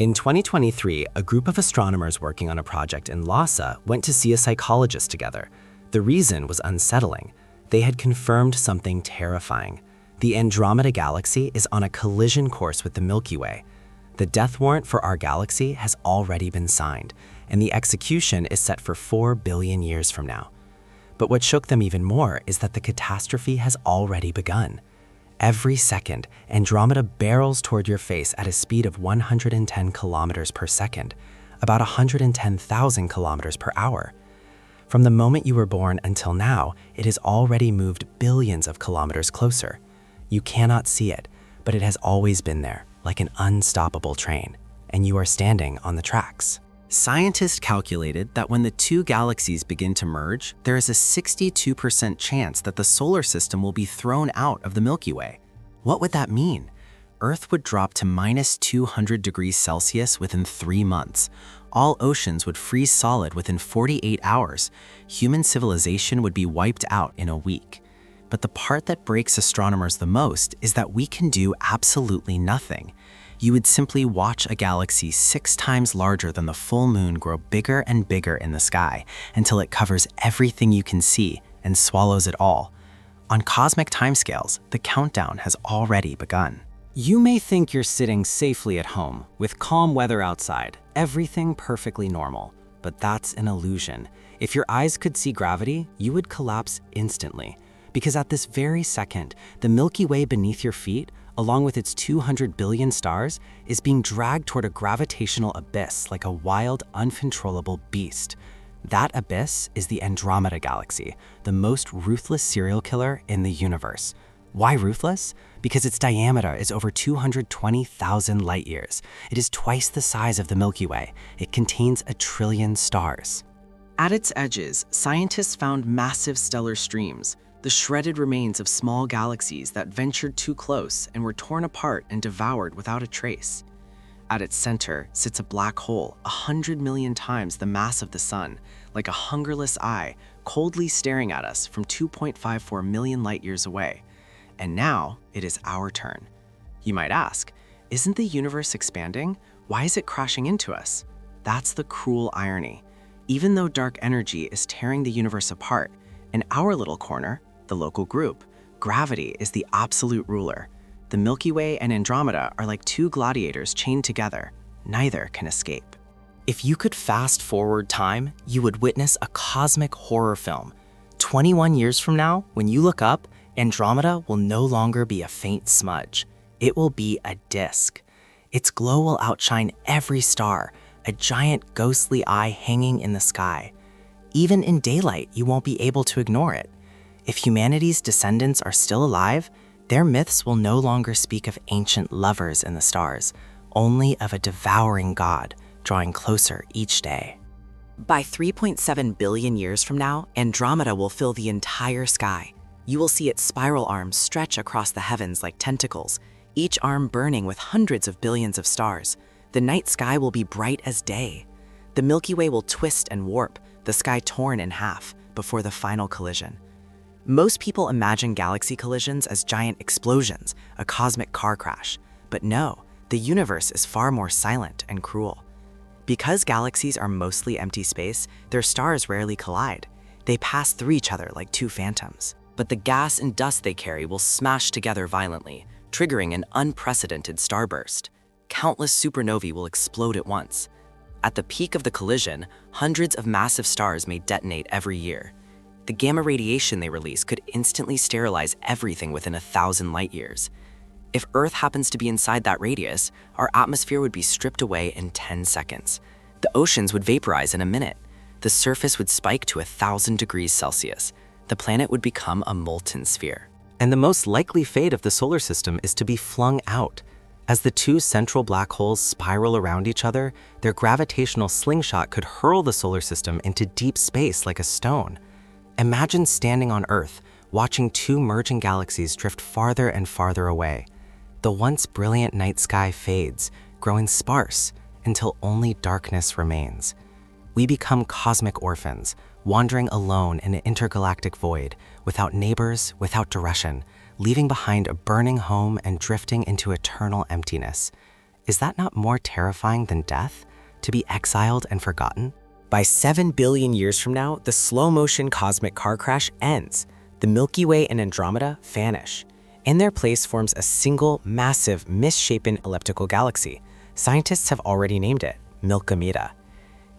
In 2023, a group of astronomers working on a project in Lhasa went to see a psychologist together. The reason was unsettling. They had confirmed something terrifying. The Andromeda Galaxy is on a collision course with the Milky Way. The death warrant for our galaxy has already been signed, and the execution is set for 4 billion years from now. But what shook them even more is that the catastrophe has already begun. Every second, Andromeda barrels toward your face at a speed of 110 kilometers per second, about 110,000 kilometers per hour. From the moment you were born until now, it has already moved billions of kilometers closer. You cannot see it, but it has always been there, like an unstoppable train, and you are standing on the tracks. Scientists calculated that when the two galaxies begin to merge, there is a 62% chance that the solar system will be thrown out of the Milky Way. What would that mean? Earth would drop to minus 200 degrees Celsius within 3 months. All oceans would freeze solid within 48 hours. Human civilization would be wiped out in a week. But the part that breaks astronomers the most is that we can do absolutely nothing. You would simply watch a galaxy 6 times larger than the full moon grow bigger and bigger in the sky until it covers everything you can see and swallows it all. On cosmic timescales, the countdown has already begun. You may think you're sitting safely at home with calm weather outside, everything perfectly normal, but that's an illusion. If your eyes could see gravity, you would collapse instantly. Because at this very second, the Milky Way beneath your feet, along with its 200 billion stars, is being dragged toward a gravitational abyss like a wild, uncontrollable beast. That abyss is the Andromeda Galaxy, the most ruthless serial killer in the universe. Why ruthless? Because its diameter is over 220,000 light years. It is twice the size of the Milky Way. It contains 1 trillion stars. At its edges, scientists found massive stellar streams, the shredded remains of small galaxies that ventured too close and were torn apart and devoured without a trace. At its center sits a black hole 100 million times the mass of the sun, like a hungerless eye, coldly staring at us from 2.54 million light years away. And now it is our turn. You might ask, isn't the universe expanding? Why is it crashing into us? That's the cruel irony. Even though dark energy is tearing the universe apart, in our little corner, the local group, gravity is the absolute ruler. The Milky Way and Andromeda are like 2 gladiators chained together. Neither can escape. If you could fast forward time, you would witness a cosmic horror film. 21 years from now, when you look up, Andromeda will no longer be a faint smudge. It will be a disk. Its glow will outshine every star, a giant ghostly eye hanging in the sky. Even in daylight, you won't be able to ignore it. If humanity's descendants are still alive, their myths will no longer speak of ancient lovers in the stars, only of a devouring god drawing closer each day. By 3.7 billion years from now, Andromeda will fill the entire sky. You will see its spiral arms stretch across the heavens like tentacles, each arm burning with hundreds of billions of stars. The night sky will be bright as day. The Milky Way will twist and warp, the sky torn in half, before the final collision. Most people imagine galaxy collisions as giant explosions, a cosmic car crash. But no, the universe is far more silent and cruel. Because galaxies are mostly empty space, their stars rarely collide. They pass through each other like 2 phantoms. But the gas and dust they carry will smash together violently, triggering an unprecedented starburst. Countless supernovae will explode at once. At the peak of the collision, hundreds of massive stars may detonate every year. The gamma radiation they release could instantly sterilize everything within 1,000 light years. If Earth happens to be inside that radius, our atmosphere would be stripped away in 10 seconds. The oceans would vaporize in a minute. The surface would spike to 1,000 degrees Celsius. The planet would become a molten sphere. And the most likely fate of the solar system is to be flung out. As the 2 central black holes spiral around each other, their gravitational slingshot could hurl the solar system into deep space like a stone. Imagine standing on Earth, watching 2 merging galaxies drift farther and farther away. The once brilliant night sky fades, growing sparse, until only darkness remains. We become cosmic orphans, wandering alone in an intergalactic void, without neighbors, without direction, leaving behind a burning home and drifting into eternal emptiness. Is that not more terrifying than death? To be exiled and forgotten? By 7 billion years from now, the slow-motion cosmic car crash ends. The Milky Way and Andromeda vanish. In their place forms a single, massive, misshapen elliptical galaxy. Scientists have already named it Milkomeda.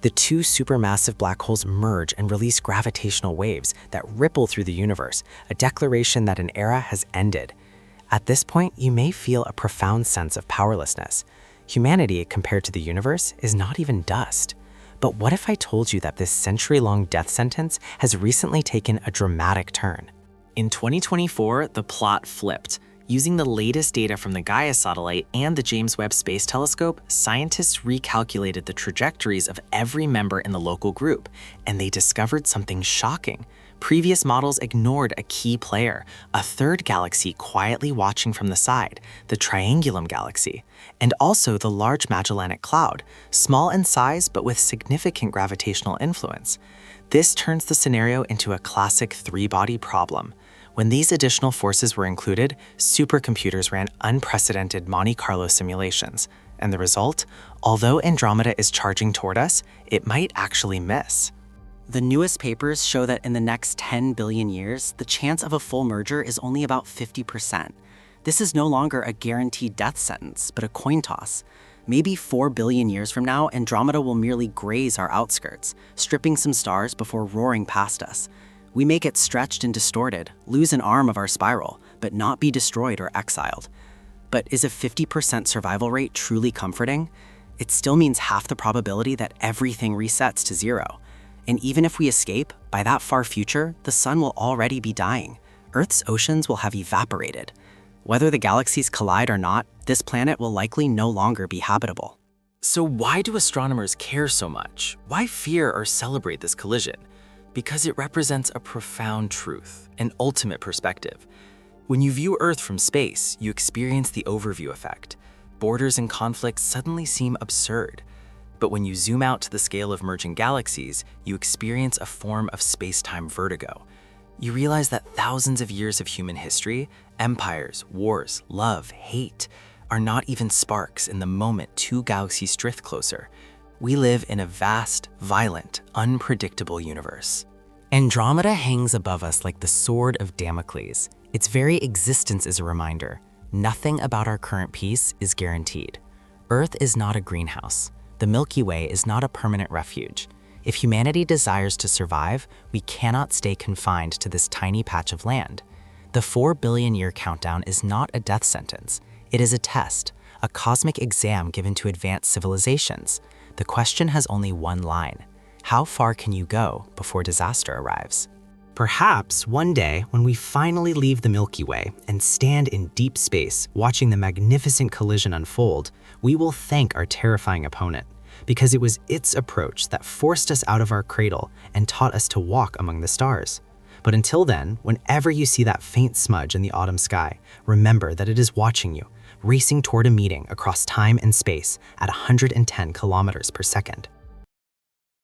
The two supermassive black holes merge and release gravitational waves that ripple through the universe, a declaration that an era has ended. At this point, you may feel a profound sense of powerlessness. Humanity, compared to the universe, is not even dust. But what if I told you that this century-long death sentence has recently taken a dramatic turn? In 2024, the plot flipped. Using the latest data from the Gaia satellite and the James Webb Space Telescope, scientists recalculated the trajectories of every member in the local group, and they discovered something shocking. Previous models ignored a key player, a third galaxy quietly watching from the side, the Triangulum Galaxy, and also the Large Magellanic Cloud, small in size but with significant gravitational influence. This turns the scenario into a classic three-body problem. When these additional forces were included, supercomputers ran unprecedented Monte Carlo simulations. And the result? Although Andromeda is charging toward us, it might actually miss. The newest papers show that in the next 10 billion years, the chance of a full merger is only about 50%. This is no longer a guaranteed death sentence, but a coin toss. Maybe 4 billion years from now, Andromeda will merely graze our outskirts, stripping some stars before roaring past us. We may get stretched and distorted, lose an arm of our spiral, but not be destroyed or exiled. But is a 50% survival rate truly comforting? It still means half the probability that everything resets to zero. And even if we escape, by that far future, the sun will already be dying. Earth's oceans will have evaporated. Whether the galaxies collide or not, this planet will likely no longer be habitable. So why do astronomers care so much? Why fear or celebrate this collision? Because it represents a profound truth, an ultimate perspective. When you view Earth from space, you experience the overview effect. Borders and conflicts suddenly seem absurd. But when you zoom out to the scale of merging galaxies, you experience a form of space-time vertigo. You realize that thousands of years of human history, empires, wars, love, hate, are not even sparks in the moment two galaxies drift closer. We live in a vast, violent, unpredictable universe. Andromeda hangs above us like the sword of Damocles. Its very existence is a reminder. Nothing about our current peace is guaranteed. Earth is not a greenhouse. The Milky Way is not a permanent refuge. If humanity desires to survive, we cannot stay confined to this tiny patch of land. The 4 billion year countdown is not a death sentence. It is a test, a cosmic exam given to advanced civilizations. The question has only one line. How far can you go before disaster arrives? Perhaps one day, when we finally leave the Milky Way and stand in deep space watching the magnificent collision unfold, we will thank our terrifying opponent, because it was its approach that forced us out of our cradle and taught us to walk among the stars. But until then, whenever you see that faint smudge in the autumn sky, remember that it is watching you, racing toward a meeting across time and space at 110 kilometers per second.